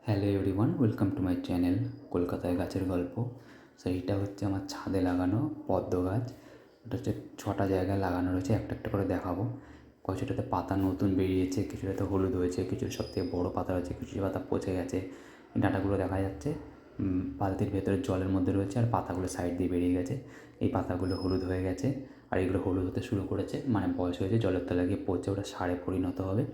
Hello everyone, welcome to my channel কলকাতায় গাছের গল্প। সেইটা হচ্ছে আমার ছাদে লাগানো পদ্ম গাছ। ওটা হচ্ছে 6টা জায়গায় লাগানো রয়েছে, একটা একটা করে দেখাবো। কিছুটাতে পাতা নতুন বেরিয়েছে, কিছুটাতে হলুদ হয়েছে, কিছু সবথেকে বড়ো পাতা রয়েছে, কিছু পাতা পচে গেছে। ডাঁটাগুলো দেখা যাচ্ছে বালতির ভেতরে জলের মধ্যে রয়েছে, আর পাতাগুলো সাইড দিয়ে বেরিয়ে গেছে। এই পাতাগুলো হলুদ হয়ে গেছে, আর এগুলো হলুদ হতে শুরু করেছে, মানে বয়স হয়েছে, জলের তলায় গিয়ে পচে ওটা সারে পরিণত হবে।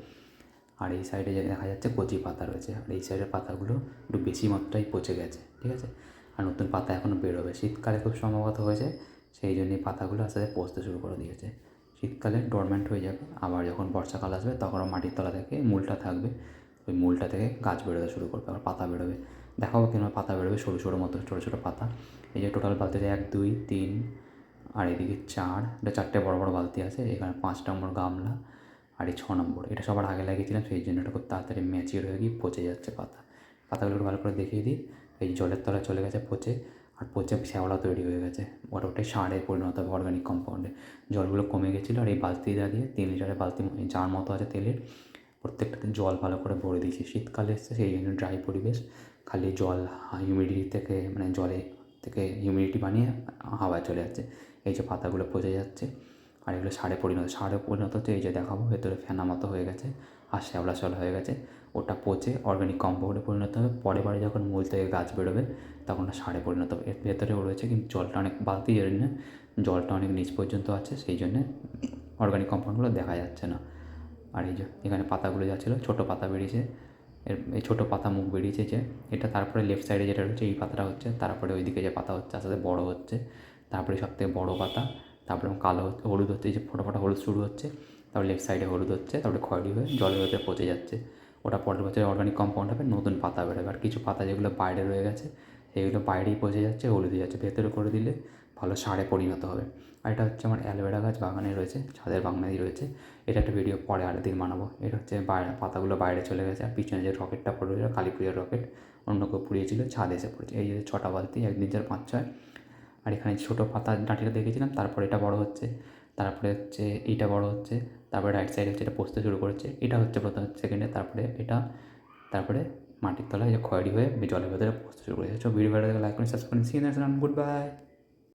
আর এই সাইডে যে দেখা যাচ্ছে কচি পাতা রয়েছে, আর এই সাইডের পাতাগুলো একটু বেশি মাত্রায় পচে গেছে, ঠিক আছে। আর নতুন পাতা এখনও বেরোবে, শীতকালে খুব সম্ভবত হয়েছে, সেই জন্যই পাতাগুলো আস্তে আস্তে পচতে শুরু করে দিয়েছে। শীতকালে ডরমেন্ট হয়ে যাবে, আবার যখন বর্ষাকাল আসবে তখন মাটির তলা থেকে মূলটা থাকবে, ওই মূলটা থেকে গাছ বেরোতে শুরু করবে, আবার পাতা বেরোবে। দেখাবো কেন পাতা বেরোবে, সরু সরু মতো ছোটো ছোটো পাতা। এই যে টোটাল বালতিতে 1 2 3 আর এদিকে 4, এটা 4টে বড়ো বড়ো বালতি আছে, এখানে 5 নম্বর গামলা, আর এই 6 নম্বর। এটা সবার আগে লাগিয়েছিলাম, সেই জন্য এটা খুব তাড়াতাড়ি ম্যাচিওর হয়ে গিয়ে পচে যাচ্ছে পাতাগুলো একটু ভালো করে দেখিয়ে দিই। এই জলের তলায় চলে গেছে পচে, আর পচে শ্যাওলা তৈরি হয়ে গেছে। ওটাই সারে পরিণত হবে, অর্গানিক কম্পাউন্ডে। জলগুলো কমে গেছিলো, আর এই বালতিটা দিয়ে 3 লিটারের বালতি যার মতো আছে তেলের, প্রত্যেকটাতে জল ভালো করে ভরে দিয়েছি। শীতকালে এসছে, সেই জন্য ড্রাই পরিবেশ, খালি জল হিউমিডিটি থেকে, মানে জলে থেকে হিউমিডিটি বানিয়ে হাওয়ায় চলে যাচ্ছে। এই যে পাতাগুলো পচে যাচ্ছে, আর এগুলো সারে পরিণত হচ্ছে। এই যে দেখাবো, ভেতরে ফেনা মতো হয়ে গেছে, আর শ্যাওলা শ্যাওলা হয়ে গেছে। ওটা পচে অর্গানিক কম্পাউন্ডে পরিণত হবে। পরের বারে যখন মূল থেকে গাছ বেরোবে তখন ওটা সারে পরিণত হবে। এর ভেতরেও রয়েছে, কিন্তু জলটা অনেক বালতি জন্য জলটা অনেক নিচ পর্যন্ত আছে, সেই জন্যে অর্গানিক কম্পাউন্ডগুলো দেখা যাচ্ছে না। আর এই যে এখানে পাতাগুলো যা ছিলো, ছোটো পাতা বেরিয়েছে, এই ছোটো পাতা মুখ বেরিয়েছে যে এটা। তারপরে লেফট সাইডে যেটা রয়েছে এই পাতাটা হচ্ছে, তারপরে ওইদিকে যে পাতা হচ্ছে আস্তে আস্তে বড়ো হচ্ছে, তারপরে সবথেকে বড়ো পাতা, তারপরে কালো হলুদ হচ্ছে, এই যে ফোটা ফোটা হলুদ শুরু হচ্ছে, তারপরে লেফট সাইডে হলুদ হচ্ছে, তারপরে খয়েরি হয়ে জলের ভেতরে পচে যাচ্ছে। ওটা পরের বছরে অর্গানিক কম্পাউন্ড হবে, নতুন পাতা বেরোবে। আর কিছু পাতা যেগুলো বাইরে রয়ে গেছে সেগুলো বাইরেই পচে যাচ্ছে, হলুদ হয়ে যাচ্ছে, ভেতরে করে দিলে ভালো সারে পরিণত হবে। আর এটা হচ্ছে আমার অ্যালোভেরা গাছ বাগানে রয়েছে, ছাদের বাগানেই রয়েছে। এটা একটা ভিডিও পরে আরেকদিন বানাবো। এটা হচ্ছে বাইরে, পাতাগুলো বাইরে চলে গেছে, আর পিছনে যে রকেটটা পড়েছিল, কালী পুজোর রকেট, অন্য কেউ পুড়িয়েছিল, ছাদে এসে পড়েছে। এই যে 6টা বালতি, 1 2 4 5 6। আর এখানে ছোটো পাতার ডাঁটিটা দেখেছিলাম, তারপরে এটা বড়ো হচ্ছে, তারপরে হচ্ছে এইটা বড়ো হচ্ছে, তারপরে রাইট সাইডে হচ্ছে এটা পচতে শুরু করেছে, এটা হচ্ছে প্রথম সেকেন্ডে, তারপরে এটা, তারপরে মাটির তলায় যে খয়েরি হয়ে জলের ভেতরে পচতে শুরু করেছে। ভিডিও ভালো লাগে লাইক করুন, সাবস্ক্রাইব করুন। See you next time, good bye.